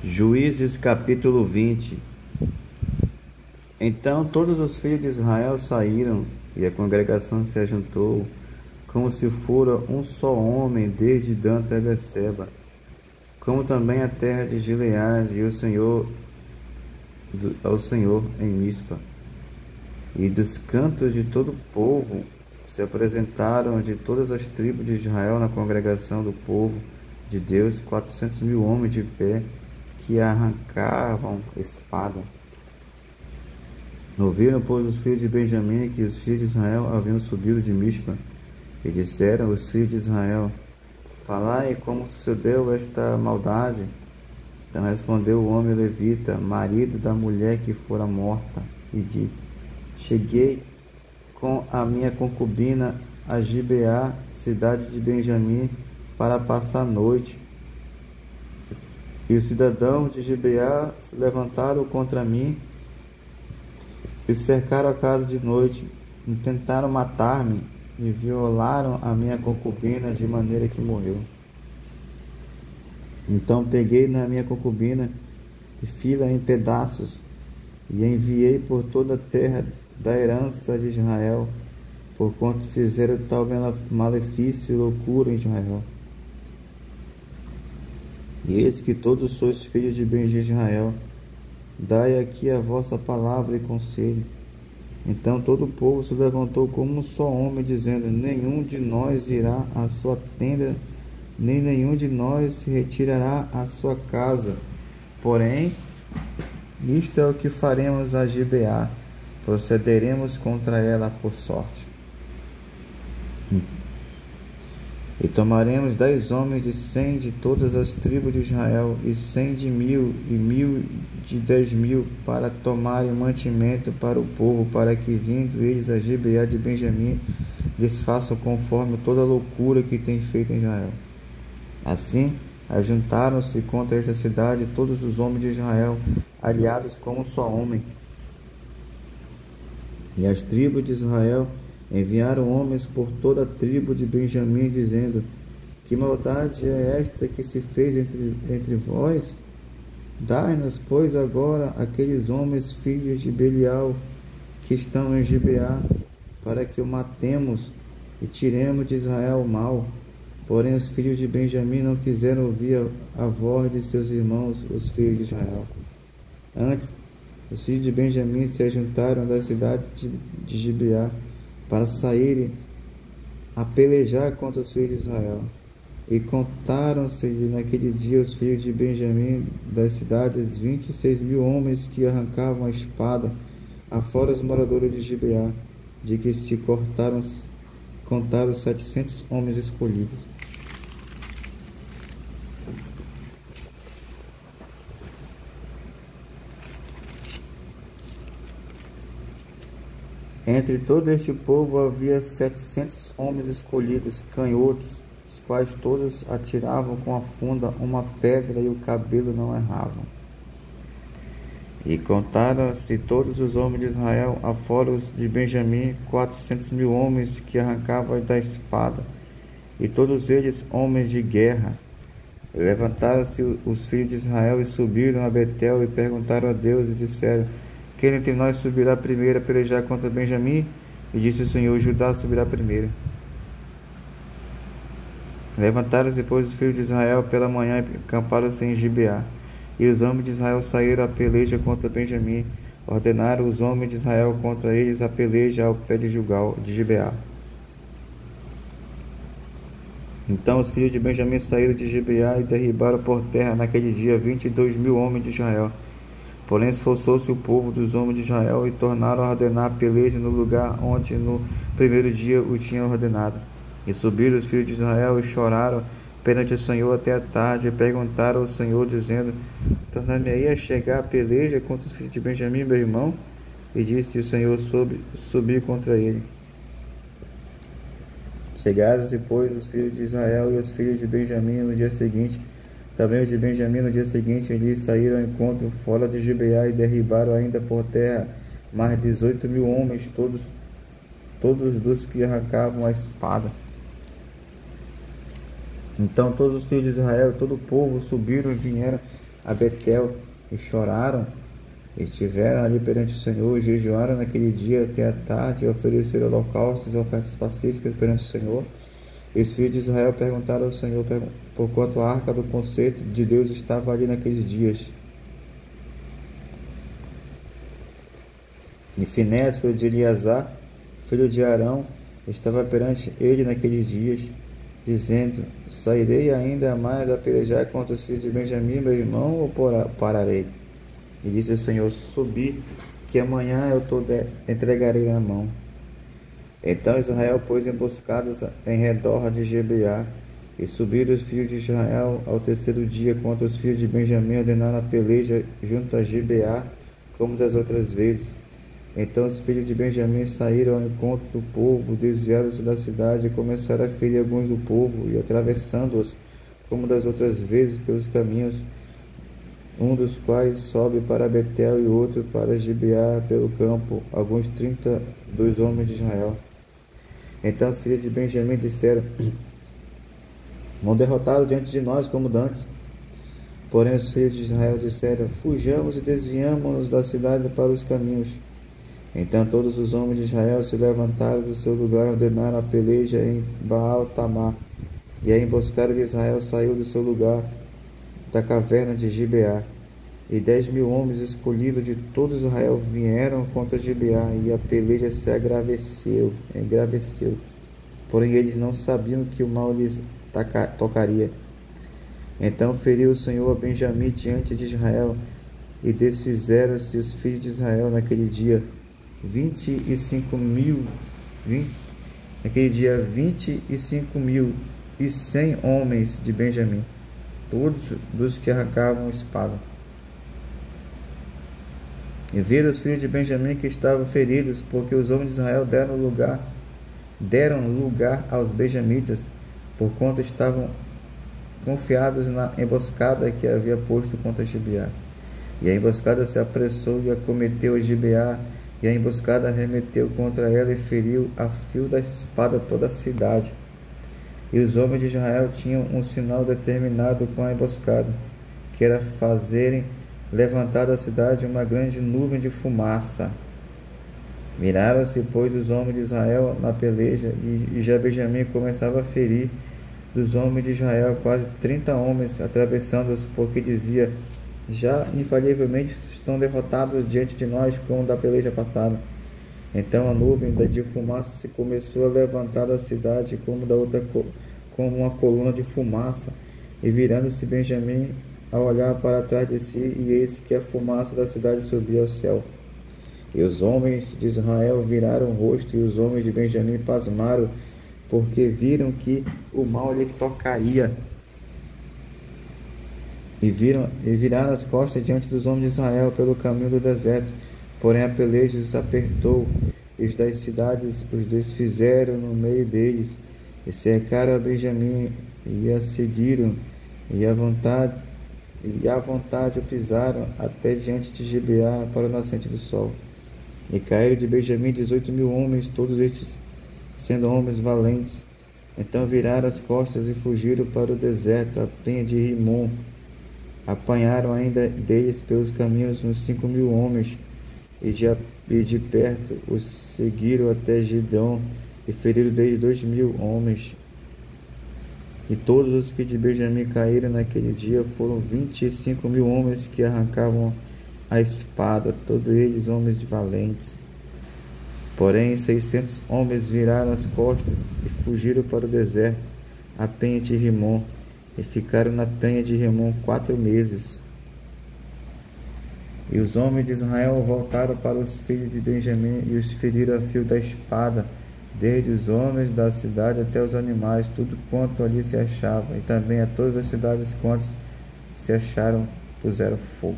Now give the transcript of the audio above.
Juízes capítulo 20. Então todos os filhos de Israel saíram, e a congregação se ajuntou, como se fora um só homem, desde Dan até Berseba, como também a terra de Gileade, e ao Senhor em Mispa. E dos cantos de todo o povo se apresentaram de todas as tribos de Israel na congregação do povo de Deus 400.000 homens de pé, que arrancavam espada. Ouviram, pois, os filhos de Benjamim que os filhos de Israel haviam subido de Mispa, e disseram os filhos de Israel: falai como sucedeu esta maldade. Então respondeu o homem levita, marido da mulher que fora morta, e disse: cheguei com a minha concubina a Gibeá, cidade de Benjamim, para passar a noite. E os cidadãos de Gibeá se levantaram contra mim e cercaram a casa de noite, e tentaram matar-me, e violaram a minha concubina de maneira que morreu. Então peguei na minha concubina e fi-la em pedaços, e enviei por toda a terra da herança de Israel, porquanto fizeram tal malefício e loucura em Israel. E eis que todos sois filhos de Benjamim de Israel, dai aqui a vossa palavra e conselho. Então todo o povo se levantou como um só homem, dizendo: nenhum de nós irá à sua tenda, nem nenhum de nós se retirará à sua casa. Porém, isto é o que faremos a Gibeá: procederemos contra ela por sorte. E tomaremos 10 homens de 100 de todas as tribos de Israel, e 100 de 1.000, e 1.000 de 10.000, para tomarem mantimento para o povo, para que, vindo eles a Gibeá de Benjamim, lhes façam conforme toda a loucura que tem feito em Israel. Assim, ajuntaram-se contra esta cidade todos os homens de Israel, aliados como um só homem. E as tribos de Israel enviaram homens por toda a tribo de Benjamim, dizendo: que maldade é esta que se fez entre vós? Dai-nos, pois, agora aqueles homens filhos de Belial que estão em Gibeá, para que o matemos e tiremos de Israel o mal. Porém os filhos de Benjamim não quiseram ouvir a voz de seus irmãos, os filhos de Israel. Antes, os filhos de Benjamim se ajuntaram da cidade de Gibeá, para saírem a pelejar contra os filhos de Israel. E contaram-se naquele dia os filhos de Benjamim das cidades 26.000 homens que arrancavam a espada, afora os moradores de Gibeá, de que se contaram 700 homens escolhidos. Entre todo este povo havia 700 homens escolhidos, canhotos, os quais todos atiravam com a funda uma pedra e o cabelo não erravam. E contaram-se todos os homens de Israel, afora os de Benjamim, 400.000 homens que arrancavam da espada, e todos eles homens de guerra. Levantaram-se os filhos de Israel e subiram a Betel e perguntaram a Deus e disseram: quem entre nós subirá primeiro a pelejar contra Benjamim? E disse o Senhor: Judá subirá primeiro. Levantaram-se, pois, os filhos de Israel pela manhã e acamparam-se em Gibeá. E os homens de Israel saíram a peleja contra Benjamim. Ordenaram os homens de Israel contra eles a peleja ao pé de Gibeá. Então os filhos de Benjamim saíram de Gibeá e derribaram por terra naquele dia 22.000 homens de Israel. Porém esforçou-se o povo dos homens de Israel e tornaram a ordenar a peleja no lugar onde no primeiro dia o tinham ordenado. E subiram os filhos de Israel e choraram perante o Senhor até a tarde, e perguntaram ao Senhor, dizendo: tornar-me-ei a chegar a peleja contra os filhos de Benjamim, meu irmão? E disse o Senhor: subi contra ele. Chegaram-se, pois, os filhos de Israel e os filhos de Benjamim no dia seguinte. Também os de Benjamim no dia seguinte eles saíram ao encontro fora de Gibeá e derribaram ainda por terra mais 18.000 homens, todos dos que arrancavam a espada. Então todos os filhos de Israel e todo o povo subiram e vieram a Betel e choraram. Estiveram ali perante o Senhor e jejuaram naquele dia até a tarde e ofereceram holocaustos e ofertas pacíficas perante o Senhor. E os filhos de Israel perguntaram ao Senhor por quanto a arca do concerto de Deus estava ali naqueles dias. E Finés, filho de Eleazar, filho de Arão, estava perante ele naqueles dias, dizendo: sairei ainda mais a pelejar contra os filhos de Benjamim, meu irmão, ou pararei? E disse o Senhor: subi, que amanhã eu entregarei na mão. Então Israel pôs emboscadas em redor de Gibeá, e subiram os filhos de Israel ao terceiro dia contra os filhos de Benjamim, ordenaram a peleja junto a Gibeá, como das outras vezes. Então os filhos de Benjamim saíram ao encontro do povo, desviaram-se da cidade e começaram a ferir alguns do povo, e atravessando-os, como das outras vezes, pelos caminhos, um dos quais sobe para Betel e outro para Gibeá pelo campo, alguns 32 homens de Israel. Então os filhos de Benjamim disseram: vão derrotá-lo diante de nós como dantes. Porém os filhos de Israel disseram: fujamos e desviamos-nos da cidade para os caminhos. Então todos os homens de Israel se levantaram do seu lugar e ordenaram a peleja em Baal-Tamar. E a emboscada de Israel saiu do seu lugar da caverna de Gibeá. E 10.000 homens escolhidos de todo Israel vieram contra Gibeá, e a peleja se engraveceu. Porém eles não sabiam que o mal lhes tocaria. Então feriu o Senhor a Benjamim diante de Israel, e desfizeram-se os filhos de Israel naquele dia 25.100 homens de Benjamim, todos dos que arrancavam espada. E viram os filhos de Benjamim que estavam feridos, porque os homens de Israel deram lugar aos benjamitas, porquanto estavam confiados na emboscada que havia posto contra Gibeá. E a emboscada se apressou e acometeu a Gibeá, e a emboscada arremeteu contra ela e feriu a fio da espada toda a cidade. E os homens de Israel tinham um sinal determinado com a emboscada, que era fazerem levantar da cidade uma grande nuvem de fumaça. Miraram-se, pois, os homens de Israel na peleja, e já Benjamim começava a ferir dos homens de Israel quase 30 homens, atravessando-os, porque dizia: já infalivelmente estão derrotados diante de nós, como da peleja passada. Então a nuvem de fumaça se começou a levantar da cidade como uma coluna de fumaça, e virando-se Benjamim a olhar para trás de si, e eis que a fumaça da cidade subia ao céu. E os homens de Israel viraram o rosto, e os homens de Benjamim pasmaram, porque viram que o mal lhe tocaria. E viraram as costas diante dos homens de Israel pelo caminho do deserto. Porém a peleja os apertou, e os das cidades os desfizeram no meio deles, e cercaram a Benjamim, e a seguiram, e à vontade o pisaram até diante de Gibeá para o nascente do sol. E caíram de Benjamim 18.000 homens, todos estes sendo homens valentes. Então viraram as costas e fugiram para o deserto, a penha de Rimon. Apanharam ainda deles pelos caminhos uns 5.000 homens, e de perto os seguiram até Gidom, e feriram deles 2.000 homens. E todos os que de Benjamim caíram naquele dia foram 25.000 homens que arrancavam a espada, todos eles homens valentes. Porém 600 homens viraram as costas e fugiram para o deserto, a penha de Rimon, e ficaram na penha de Rimon 4 meses. E os homens de Israel voltaram para os filhos de Benjamim e os feriram a fio da espada, desde os homens da cidade até os animais, tudo quanto ali se achava, e também a todas as cidades quantos se acharam puseram fogo.